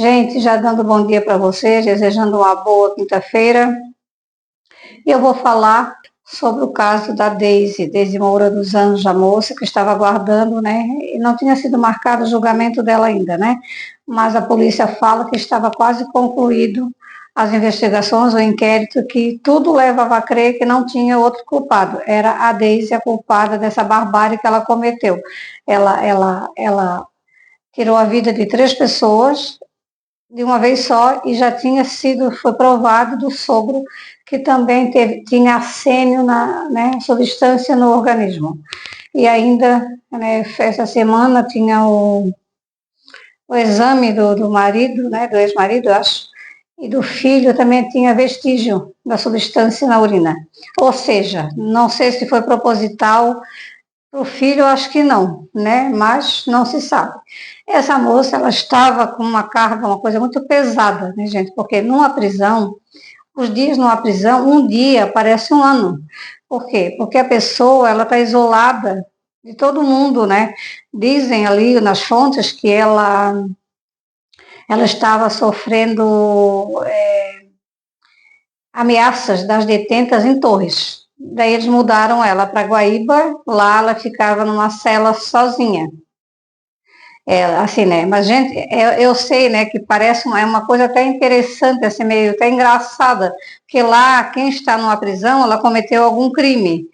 Gente, já dando bom dia para vocês, desejando uma boa quinta-feira. E eu vou falar sobre o caso da Deise Moura dos Anjos, a moça que estava aguardando, né? E não tinha sido marcado o julgamento dela ainda, né? Mas a polícia fala que estava quase concluído as investigações, o inquérito, que tudo levava a crer que não tinha outro culpado. Era a Deise a culpada dessa barbárie que ela cometeu. Ela tirou a vida de 3 pessoas de uma vez só e já foi provado do sogro que também tinha arsênio né, substância no organismo. E ainda, né, essa semana tinha o exame do marido, né, do ex-marido, acho, e do filho também tinha vestígio da substância na urina. Ou seja, não sei se foi proposital. Para o filho, eu acho que não, né? Mas não se sabe. Essa moça, ela estava com uma carga, uma coisa muito pesada, né, gente? Porque numa prisão, os dias numa prisão, um dia parece um ano. Por quê? Porque a pessoa, ela está isolada de todo mundo, né? Dizem ali nas fontes que ela estava sofrendo ameaças das detentas em Torres. Daí eles mudaram ela para Guaíba, lá ela ficava numa cela sozinha. Assim, né? Mas, gente, eu sei, né, que parece uma coisa até interessante, assim, meio até engraçada, porque lá, quem está numa prisão, ela cometeu algum crime.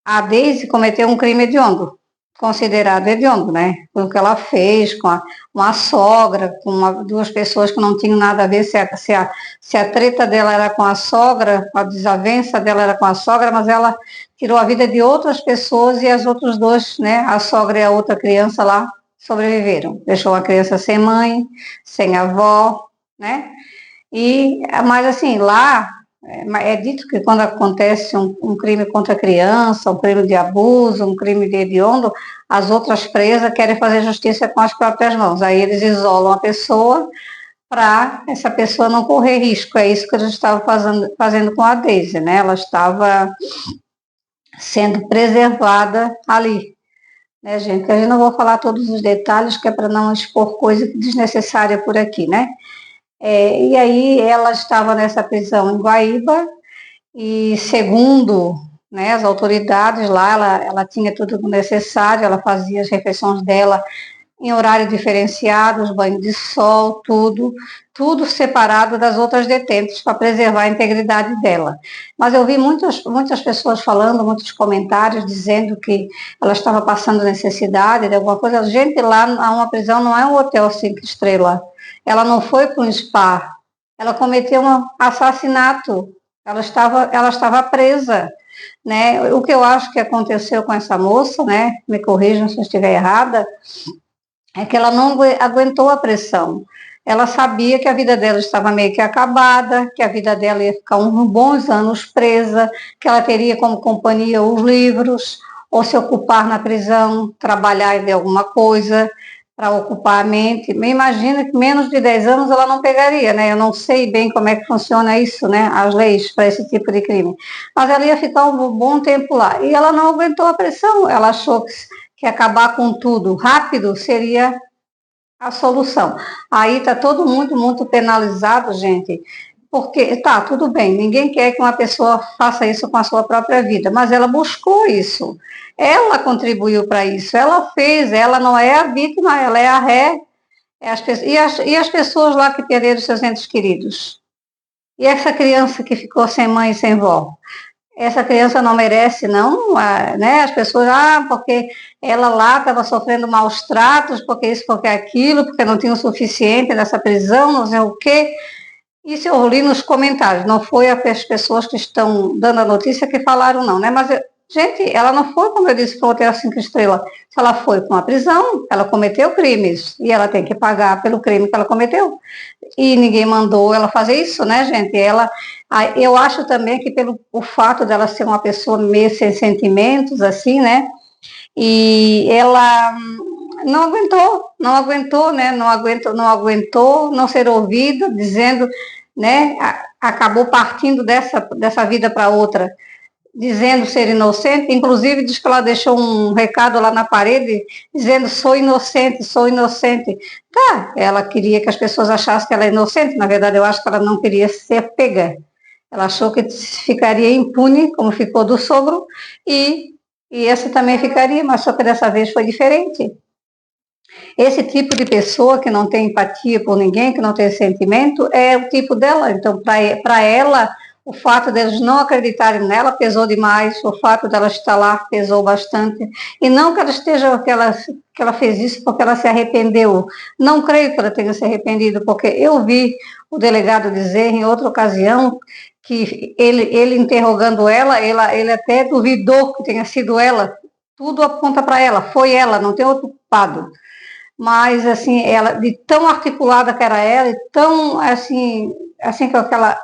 A Deise cometeu um crime hediondo, considerado hediondo, né? Foi o que ela fez com uma sogra, com duas pessoas que não tinham nada a ver, se a treta dela era com a sogra, a desavença dela era com a sogra, mas ela tirou a vida de outras pessoas e as outras duas, né? A sogra e a outra criança lá sobreviveram. Deixou a criança sem mãe, sem avó, né? Mas assim, lá é dito que quando acontece um crime contra a criança, um crime de abuso, um crime de hediondo, as outras presas querem fazer justiça com as próprias mãos. Aí eles isolam a pessoa para essa pessoa não correr risco. É isso que eles estavam fazendo com a Deise, né? Ela estava sendo preservada ali, né, gente? Eu não vou falar todos os detalhes, que é para não expor coisa desnecessária por aqui, né? E aí ela estava nessa prisão em Guaíba e, segundo, né, as autoridades lá, ela tinha tudo necessário, ela fazia as refeições dela em horário diferenciado, os banhos de sol, tudo separado das outras detentas para preservar a integridade dela. Mas eu vi muitas pessoas falando, muitos comentários dizendo que ela estava passando necessidade de alguma coisa. Gente, lá uma prisão não é um hotel 5 estrelas. Ela não foi para um spa. Ela cometeu um assassinato. Ela estava presa, né? O que eu acho que aconteceu com essa moça, né? Me corrijam se eu estiver errada, é que ela não aguentou a pressão. Ela sabia que a vida dela estava meio que acabada, que a vida dela ia ficar uns bons anos presa, que ela teria como companhia os livros, ou se ocupar na prisão, trabalhar e ver alguma coisa para ocupar a mente. Me imagino que menos de 10 anos ela não pegaria, né? Eu não sei bem como é que funciona isso, né? As leis para esse tipo de crime. Mas ela ia ficar um bom tempo lá. E ela não aguentou a pressão, ela achou que acabar com tudo rápido seria a solução. Aí está todo mundo muito penalizado, gente, porque tá, tudo bem, ninguém quer que uma pessoa faça isso com a sua própria vida, mas ela buscou isso, ela contribuiu para isso, ela fez, ela não é a vítima, ela é a ré, e as pessoas lá que perderam seus entes queridos. E essa criança que ficou sem mãe e sem vó? Essa criança não merece, não, né? As pessoas, porque ela lá estava sofrendo maus tratos, porque isso, porque aquilo, porque não tinha o suficiente nessa prisão, não sei o quê. Isso eu li nos comentários, não foi as pessoas que estão dando a notícia que falaram, não, né? Mas, gente, ela não foi, como eu disse, para o Hotel 5 estrelas. Se ela foi para uma prisão, ela cometeu crimes e ela tem que pagar pelo crime que ela cometeu. E ninguém mandou ela fazer isso, né, gente? Eu acho também que pelo o fato dela ser uma pessoa meio sem sentimentos, assim, né? E ela não aguentou, né? Não ser ouvida, dizendo, né? Acabou partindo dessa vida para outra. dizendo ser inocente, inclusive diz que ela deixou um recado lá na parede dizendo sou inocente, sou inocente. Tá, ela queria que as pessoas achassem que ela é inocente, na verdade eu acho que ela não queria ser pega. Ela achou que ficaria impune, como ficou do sogro, e essa também ficaria, mas só que dessa vez foi diferente. Esse tipo de pessoa que não tem empatia por ninguém, que não tem sentimento, é o tipo dela. Então, para ela, o fato deles não acreditarem nela pesou demais, o fato dela estar lá pesou bastante. E não que ela esteja, que ela fez isso porque ela se arrependeu. Não creio que ela tenha se arrependido, porque eu vi o delegado dizer em outra ocasião que ele interrogando ela, ele até duvidou que tenha sido ela. Tudo aponta para ela, foi ela, não tem outro culpado. Mas, assim, ela, de tão articulada que era ela, e tão, assim, com aquela...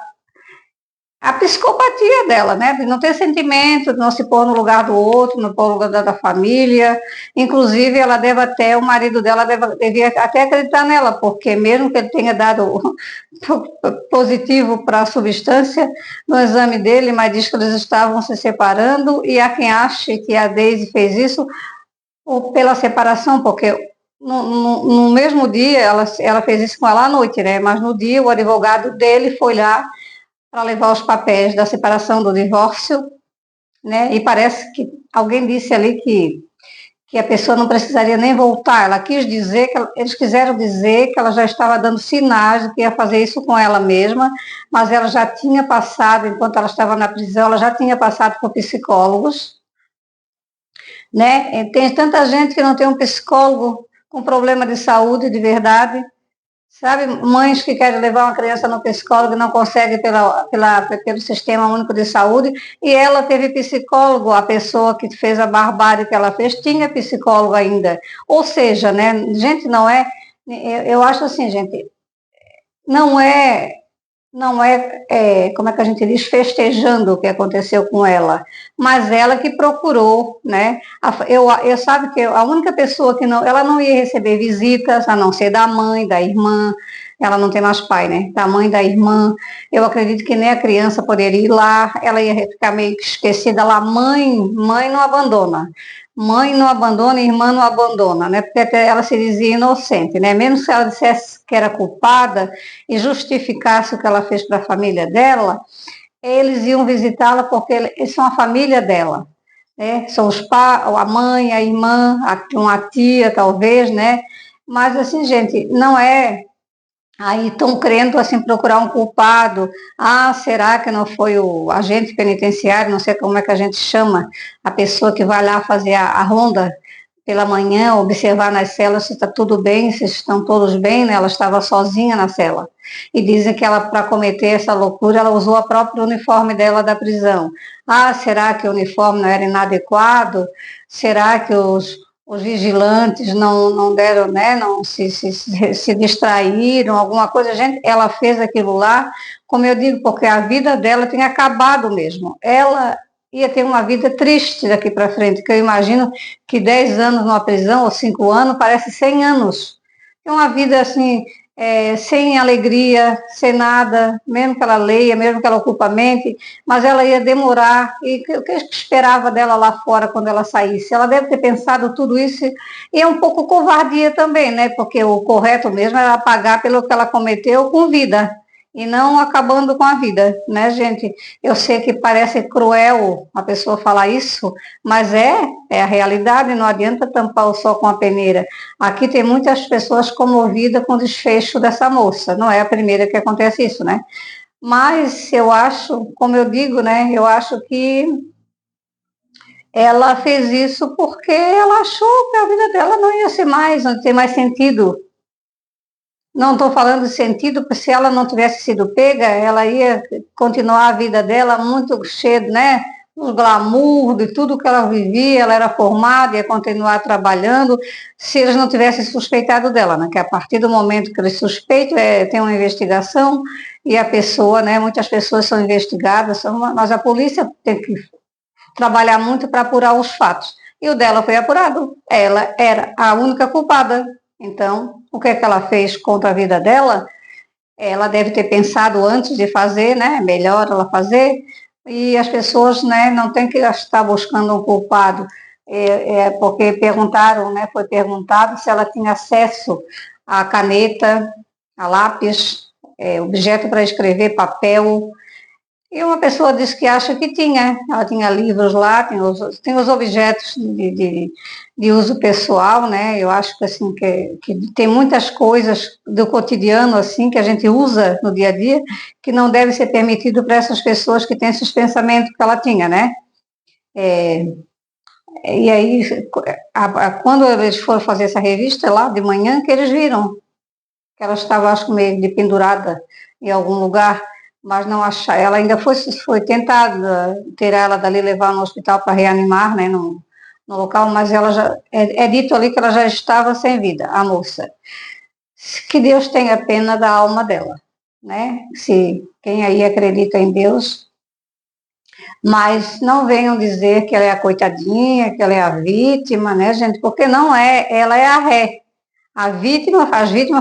A psicopatia dela, né? De não ter sentimento, de não se pôr no lugar do outro, no lugar da família. Inclusive, ela deve até, o marido dela devia até acreditar nela, porque mesmo que ele tenha dado positivo para a substância no exame dele, mas diz que eles estavam se separando, e há quem ache que a Daisy fez isso ou pela separação, porque no mesmo dia, ela fez isso com ela à noite, né? Mas no dia, o advogado dele foi lá para levar os papéis da separação, do divórcio, né? E parece que alguém disse ali que a pessoa não precisaria nem voltar. Ela quis dizer eles quiseram dizer que ela já estava dando sinais de que ia fazer isso com ela mesma, mas ela já tinha passado, enquanto ela estava na prisão, ela já tinha passado por psicólogos, né? Tem tanta gente que não tem um psicólogo com problema de saúde de verdade, sabe? Mães que querem levar uma criança no psicólogo e não conseguem pelo Sistema Único de Saúde, e ela teve psicólogo, a pessoa que fez a barbárie que ela fez tinha psicólogo ainda. Ou seja, né? Gente, não é... Eu acho assim, gente, não é como é que a gente diz, festejando o que aconteceu com ela, mas ela que procurou, né? Eu sabe que a única pessoa que não, ela não ia receber visitas, a não ser da mãe, da irmã, ela não tem mais pai, né? Da mãe, da irmã, eu acredito que nem a criança poderia ir lá, ela ia ficar meio que esquecida lá, mãe não abandona. Mãe não abandona, irmã não abandona, né? Porque até ela se dizia inocente, né? Mesmo se ela dissesse que era culpada e justificasse o que ela fez para a família dela, eles iam visitá-la porque eles são a família dela, né? São os pais, a mãe, a irmã, uma tia, talvez, né? Mas assim, gente, não é. Aí estão querendo assim procurar um culpado. Ah, será que não foi o agente penitenciário? Não sei como é que a gente chama a pessoa que vai lá fazer a ronda pela manhã, observar nas celas se está tudo bem, se estão todos bem, né? Ela estava sozinha na cela. E dizem que ela, para cometer essa loucura, ela usou a própria uniforme dela da prisão. Ah, será que o uniforme não era inadequado? Será que os vigilantes não deram, né? Não se distraíram, alguma coisa? Gente, ela fez aquilo lá, como eu digo, porque a vida dela tinha acabado mesmo. Ela ia ter uma vida triste daqui para frente, que eu imagino que 10 anos numa prisão, ou 5 anos, parece 100 anos. É uma vida assim, sem alegria, sem nada, mesmo que ela leia, mesmo que ela ocupe a mente, mas ela ia demorar. E o que eu esperava dela lá fora quando ela saísse? Ela deve ter pensado tudo isso, e é um pouco covardia também, né? Porque o correto mesmo era pagar pelo que ela cometeu com vida e não acabando com a vida, né, gente? Eu sei que parece cruel a pessoa falar isso, mas é a realidade, não adianta tampar o sol com a peneira. Aqui tem muitas pessoas comovidas com o desfecho dessa moça, não é a primeira que acontece isso, né? Mas eu acho, como eu digo, né, eu acho que ela fez isso porque ela achou que a vida dela não ia ser mais, não ia ter mais sentido. Não estou falando de sentido, porque se ela não tivesse sido pega, ela ia continuar a vida dela muito cheia, né? O glamour de tudo que ela vivia, ela era formada, ia continuar trabalhando, se eles não tivessem suspeitado dela, né? Que a partir do momento que eles suspeitam, tem uma investigação e a pessoa, né? Muitas pessoas são investigadas, mas a polícia tem que trabalhar muito para apurar os fatos. E o dela foi apurado. Ela era a única culpada. Então, o que é que ela fez contra a vida dela? Ela deve ter pensado antes de fazer, né? Melhor ela fazer, e as pessoas, né, não têm que estar buscando um culpado, porque perguntaram, né, foi perguntado se ela tinha acesso à caneta, a lápis, objeto para escrever, papel, e uma pessoa disse que acha que tinha. Ela tinha livros lá, tem os objetos de uso pessoal, né? Eu acho que, assim, que tem muitas coisas do cotidiano, assim, que a gente usa no dia a dia, que não deve ser permitido para essas pessoas que têm esses pensamentos que ela tinha, né? E aí, quando eles foram fazer essa revista lá de manhã, que eles viram que ela estava, acho que meio de pendurada em algum lugar, mas não achar. Ela ainda foi tentada tirar ela dali, levar no hospital para reanimar, né, no local, mas ela já é dito ali que ela já estava sem vida, a moça. Que Deus tenha pena da alma dela, né? Se quem aí acredita em Deus, mas não venham dizer que ela é a coitadinha, que ela é a vítima, né, gente? Porque não é, ela é a ré. As vítimas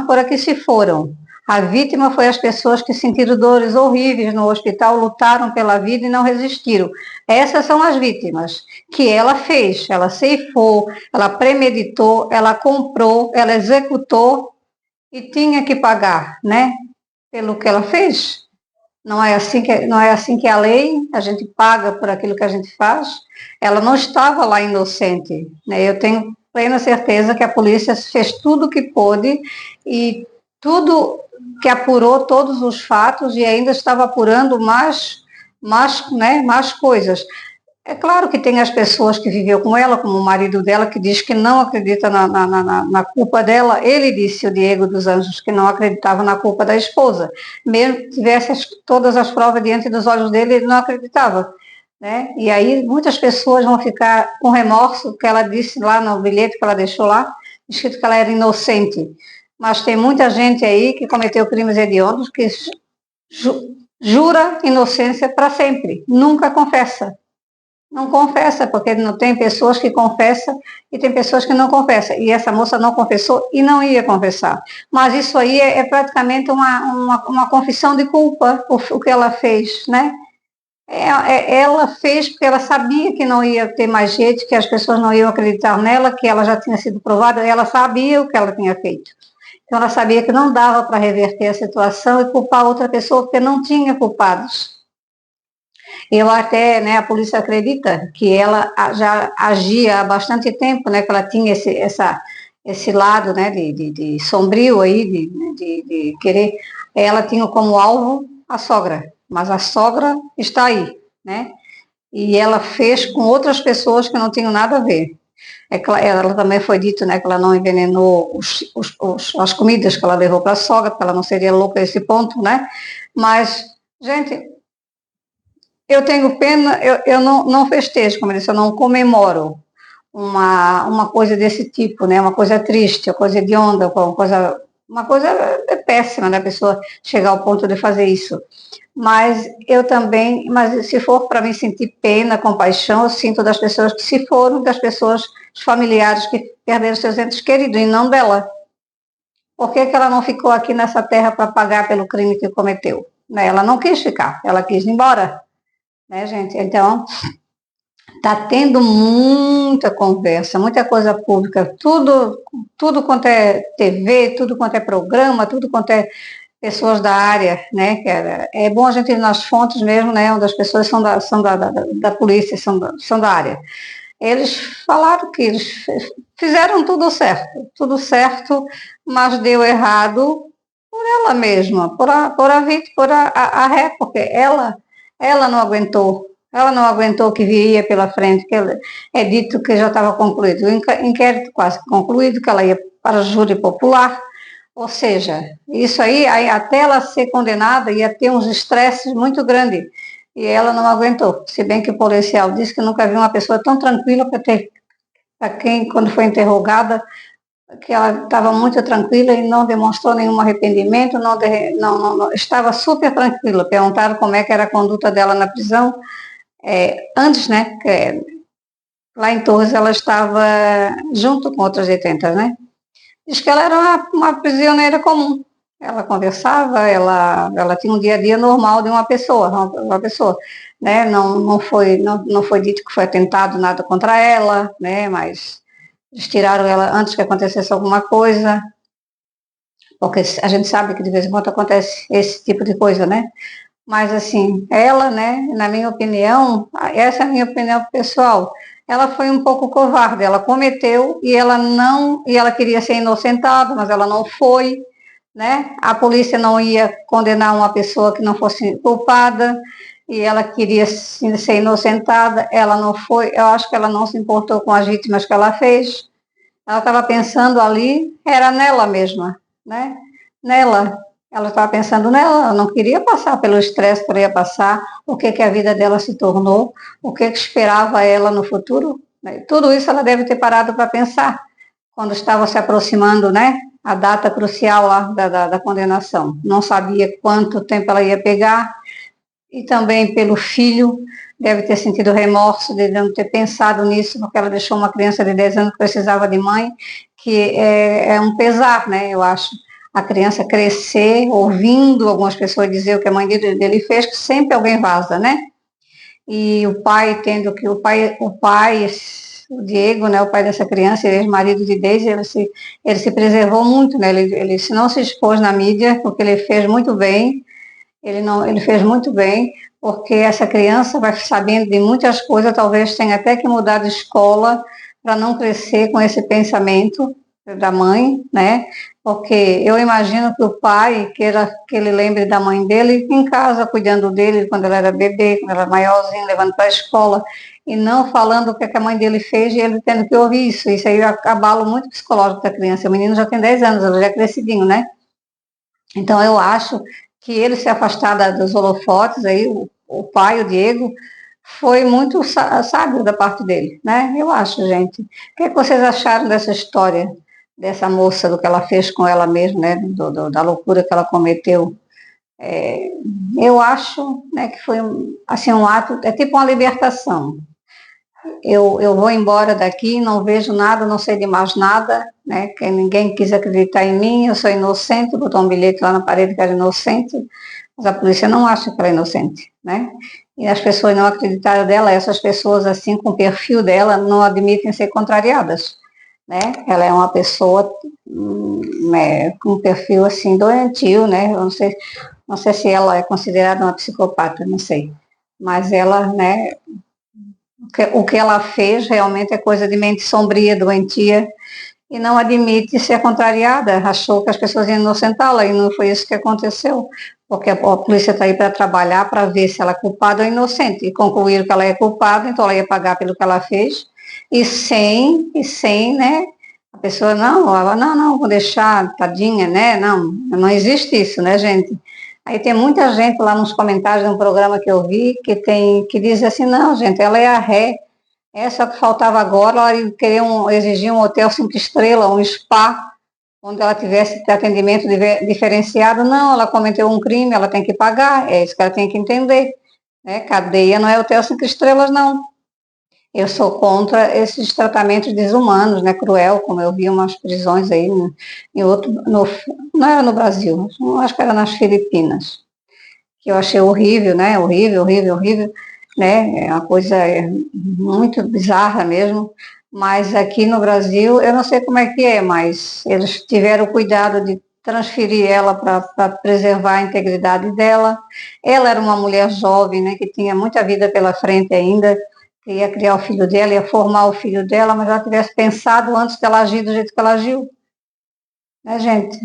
foram as que se foram. A vítima foi as pessoas que sentiram dores horríveis no hospital, lutaram pela vida e não resistiram. Essas são as vítimas que ela fez. Ela ceifou, ela premeditou, ela comprou, ela executou e tinha que pagar, né? Pelo que ela fez. Não é assim que é a lei, a gente paga por aquilo que a gente faz. Ela não estava lá inocente, né? Eu tenho plena certeza que a polícia fez tudo o que pôde e tudo que apurou todos os fatos e ainda estava apurando mais coisas. É claro que tem as pessoas que viveu com ela, como o marido dela, que diz que não acredita na culpa dela. Ele disse, o Diego dos Anjos, que não acreditava na culpa da esposa. Mesmo que tivesse todas as provas diante dos olhos dele, ele não acreditava. Né? E aí muitas pessoas vão ficar com remorso, porque ela disse lá no bilhete que ela deixou lá, escrito que ela era inocente. Mas tem muita gente aí que cometeu crimes hediondos que jura inocência para sempre, nunca confessa. Não confessa, porque não tem pessoas que confessam e tem pessoas que não confessam. E essa moça não confessou e não ia confessar. Mas isso aí é praticamente uma confissão de culpa, o que ela fez, né? Ela fez porque ela sabia que não ia ter mais jeito, que as pessoas não iam acreditar nela, que ela já tinha sido provada, ela sabia o que ela tinha feito. Então ela sabia que não dava para reverter a situação e culpar outra pessoa, porque não tinha culpados. Eu até, né, a polícia acredita que ela já agia há bastante tempo, né, que ela tinha esse lado, né, de sombrio aí, de querer. Ela tinha como alvo a sogra, mas a sogra está aí, né, e ela fez com outras pessoas que não tinham nada a ver. Ela também foi dito, né, que ela não envenenou as comidas que ela levou para a sogra, porque ela não seria louca a esse ponto, né, mas, gente, eu tenho pena, eu não festejo, como eu disse, eu não comemoro uma coisa desse tipo, né? Uma coisa triste, uma coisa hedionda, uma coisa péssima, né? A pessoa chegar ao ponto de fazer isso. Mas eu também, mas se for para mim sentir pena, compaixão, eu sinto das pessoas que se foram, das pessoas, os familiares que perderam seus entes queridos, e não dela. Por que ela não ficou aqui nessa terra para pagar pelo crime que cometeu? Né? Ela não quis ficar, ela quis ir embora, né, gente? Então, está tendo muita conversa, muita coisa pública, tudo quanto é TV, tudo quanto é programa, tudo quanto é pessoas da área, né? É bom a gente ir nas fontes mesmo, né? Onde as pessoas da polícia, são da área. Eles falaram que eles fizeram tudo certo, mas deu errado por ela mesma, por a ré, porque ela não aguentou. Ela não aguentou o que viria pela frente, é dito que já estava concluído. O inquérito quase concluído, que ela ia para o júri popular. Ou seja, isso aí, até ela ser condenada, ia ter uns estresses muito grandes. E ela não aguentou. Se bem que o policial disse que nunca viu uma pessoa tão tranquila para quem, quando foi interrogada, que ela estava muito tranquila e não demonstrou nenhum arrependimento, não, estava super tranquila. Perguntaram como é que era a conduta dela na prisão. Antes, né, lá em Torres ela estava junto com outras detentas, né? Diz que ela era uma prisioneira comum. Ela conversava, ela tinha um dia a dia normal de uma pessoa, né? Não foi dito que foi atentado nada contra ela, né? Mas eles tiraram ela antes que acontecesse alguma coisa, porque a gente sabe que de vez em quando acontece esse tipo de coisa, né? Mas assim, ela, né, na minha opinião, essa é a minha opinião pessoal, ela foi um pouco covarde, ela cometeu e ela queria ser inocentada, mas ela não foi, né? A polícia não ia condenar uma pessoa que não fosse culpada e ela queria ser inocentada, ela não foi, eu acho que ela não se importou com as vítimas que ela fez. Ela estava pensando ali, era nela mesma, né? Nela. Ela estava pensando nela, ela não queria passar pelo estresse que ela ia passar, o que a vida dela se tornou, o que esperava ela no futuro. Né? Tudo isso ela deve ter parado para pensar quando estava se aproximando, né? A data crucial lá da condenação. Não sabia quanto tempo ela ia pegar, e também pelo filho, deve ter sentido remorso de não ter pensado nisso, porque ela deixou uma criança de 10 anos que precisava de mãe, que é um pesar, né, eu acho. A criança crescer ouvindo algumas pessoas dizer o que a mãe dele fez, que sempre alguém vaza, né? E o pai tendo que, o Diego, né, o pai dessa criança, ex-marido de Deise, ele se preservou muito, né? Ele não se expôs na mídia, porque ele fez muito bem, ele fez muito bem, porque essa criança vai sabendo de muitas coisas, talvez tenha até que mudar de escola para não crescer com esse pensamento da mãe, né? Porque eu imagino que o pai queira que ele lembre da mãe dele em casa, cuidando dele quando ele era bebê, quando ele era maiorzinho, levando para a escola, e não falando o que a mãe dele fez e ele tendo que ouvir isso. Isso aí abala muito o psicológico da criança. O menino já tem 10 anos, ele já é crescidinho, né? Então, eu acho que ele se afastar dos holofotes, aí, o pai, o Diego, foi muito sábio da parte dele, né? Eu acho, gente. O que, é que vocês acharam dessa história, dessa moça, do que ela fez com ela mesma, né? Da loucura que ela cometeu? É, eu acho, né, que foi assim, um ato, é tipo uma libertação. Eu vou embora daqui, não vejo nada, não sei de mais nada, né? Que ninguém quis acreditar em mim, eu sou inocente, botou um bilhete lá na parede que era inocente, mas a polícia não acha que ela é inocente, né? E as pessoas não acreditaram dela, essas pessoas assim, com o perfil dela, não admitem ser contrariadas, né? Ela é uma pessoa né, com um perfil assim, doentio, né? Eu não sei se ela é considerada uma psicopata, não sei. Mas ela, né, o que ela fez realmente é coisa de mente sombria, doentia, e não admite ser contrariada, achou que as pessoas iam inocentá-la, e não foi isso que aconteceu, porque a polícia está aí para trabalhar, para ver se ela é culpada ou inocente, e concluíram que ela é culpada, então ela ia pagar pelo que ela fez, e sem, né, a pessoa, não, vou deixar, tadinha, né, não existe isso, né, gente? Aí tem muita gente lá nos comentários de um programa que eu vi, que diz assim, não, gente, ela é a ré, só que faltava agora ela querer exigir um hotel 5 estrelas, um spa, onde ela tivesse atendimento diferenciado. Não, ela cometeu um crime, ela tem que pagar, é isso que ela tem que entender. Né? Cadeia não é hotel 5 estrelas, não. Eu sou contra esses tratamentos desumanos, né, cruel, como eu vi umas prisões aí em outro, não era no Brasil, acho que era nas Filipinas, que eu achei horrível, né, horrível, né, é uma coisa muito bizarra mesmo, mas aqui no Brasil, eu não sei como é que é, mas eles tiveram cuidado de transferir ela para preservar a integridade dela. Ela era uma mulher jovem, né, que tinha muita vida pela frente ainda, que ia criar o filho dela, ia formar o filho dela, mas ela tivesse pensado antes dela agir do jeito que ela agiu, né, gente?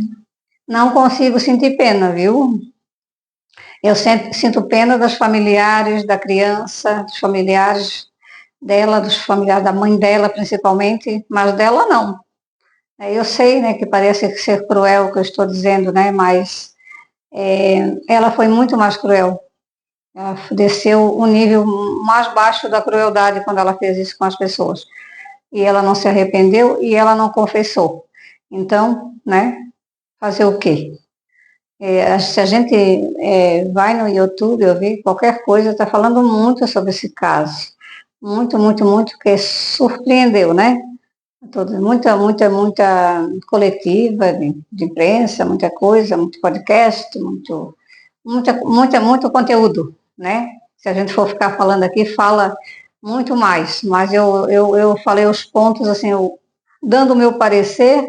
Não consigo sentir pena, viu? Eu sinto pena dos familiares da criança, dos familiares dela, dos familiares da mãe dela, principalmente, mas dela não. Eu sei, né, que parece ser cruel o que eu estou dizendo, né, mas ela foi muito mais cruel. Ela desceu o nível mais baixo da crueldade quando ela fez isso com as pessoas. E ela não se arrependeu e ela não confessou. Então, né, fazer o quê? Se a gente vai no YouTube ouvir qualquer coisa, está falando muito sobre esse caso. Muito, que surpreendeu, né? Muita coletiva de imprensa, muita coisa, muito podcast, muito conteúdo, né? Se a gente for ficar falando aqui, fala muito mais, mas eu falei os pontos, assim, dando o meu parecer,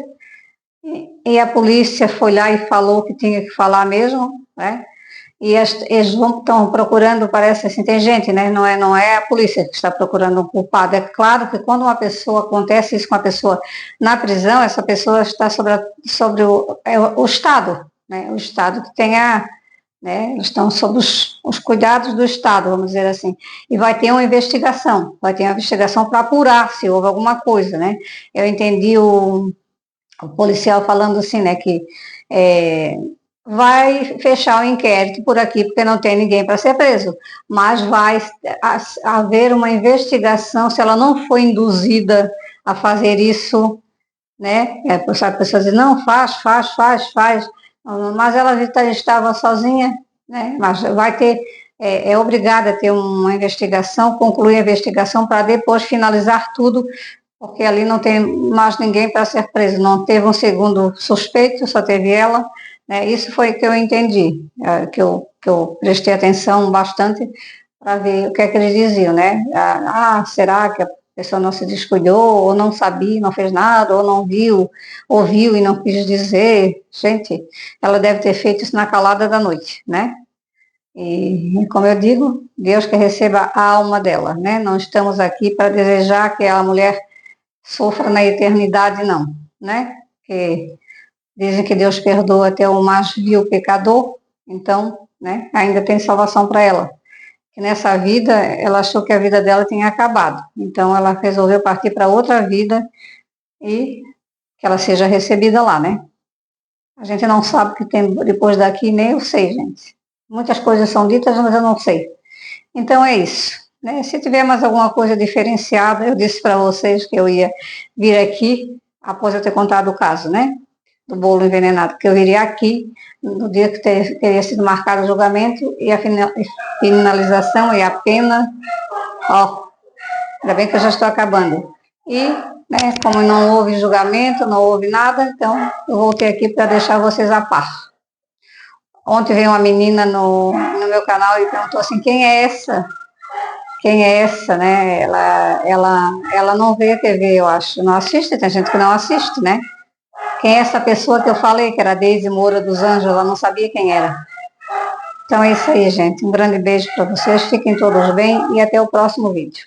e a polícia foi lá e falou o que tinha que falar mesmo, né? E eles estão procurando, parece assim, tem gente, né? Não é a polícia que está procurando um culpado. É claro que quando uma pessoa, acontece isso com a pessoa na prisão, essa pessoa está sobre o Estado, né? O Estado que tem né? Eles estão sob os cuidados do Estado, vamos dizer assim. E vai ter uma investigação para apurar se houve alguma coisa, né? Eu entendi o policial falando assim, né, que vai fechar o inquérito por aqui porque não tem ninguém para ser preso, mas vai haver uma investigação se ela não foi induzida a fazer isso, né? A pessoa diz, não, faz, mas ela estava sozinha, né? Mas vai ter, é obrigada a ter uma investigação, concluir a investigação para depois finalizar tudo, porque ali não tem mais ninguém para ser preso, não teve um segundo suspeito, só teve ela, né? Isso foi que eu entendi, que eu prestei atenção bastante para ver o que é que eles diziam, né? Será que a pessoa não se descuidou, ou não sabia, não fez nada, ou não viu, ouviu e não quis dizer? Gente, ela deve ter feito isso na calada da noite, né? E, como eu digo, Deus que receba a alma dela, né? Não estamos aqui para desejar que a mulher sofra na eternidade, não, né? Porque dizem que Deus perdoa até o mais vil pecador, então, né, ainda tem salvação para ela. Que nessa vida, ela achou que a vida dela tinha acabado, então ela resolveu partir para outra vida e que ela seja recebida lá, né? A gente não sabe o que tem depois daqui, nem eu sei, gente. Muitas coisas são ditas, mas eu não sei. Então é isso, né? Se tiver mais alguma coisa diferenciada, eu disse para vocês que eu ia vir aqui, após eu ter contado o caso, né? Do bolo envenenado, que eu iria aqui no dia que teria sido marcado o julgamento e a finalização e a pena, ó, ainda bem que eu já estou acabando. E, né, como não houve julgamento, não houve nada, então eu voltei aqui para deixar vocês a par. Ontem veio uma menina no meu canal e perguntou assim, quem é essa? Quem é essa, né? Ela não vê a TV, eu acho. Não assiste, tem gente que não assiste, né? Quem é essa pessoa que eu falei, que era a Deise Moura dos Anjos, ela não sabia quem era. Então é isso aí, gente. Um grande beijo para vocês, fiquem todos bem e até o próximo vídeo.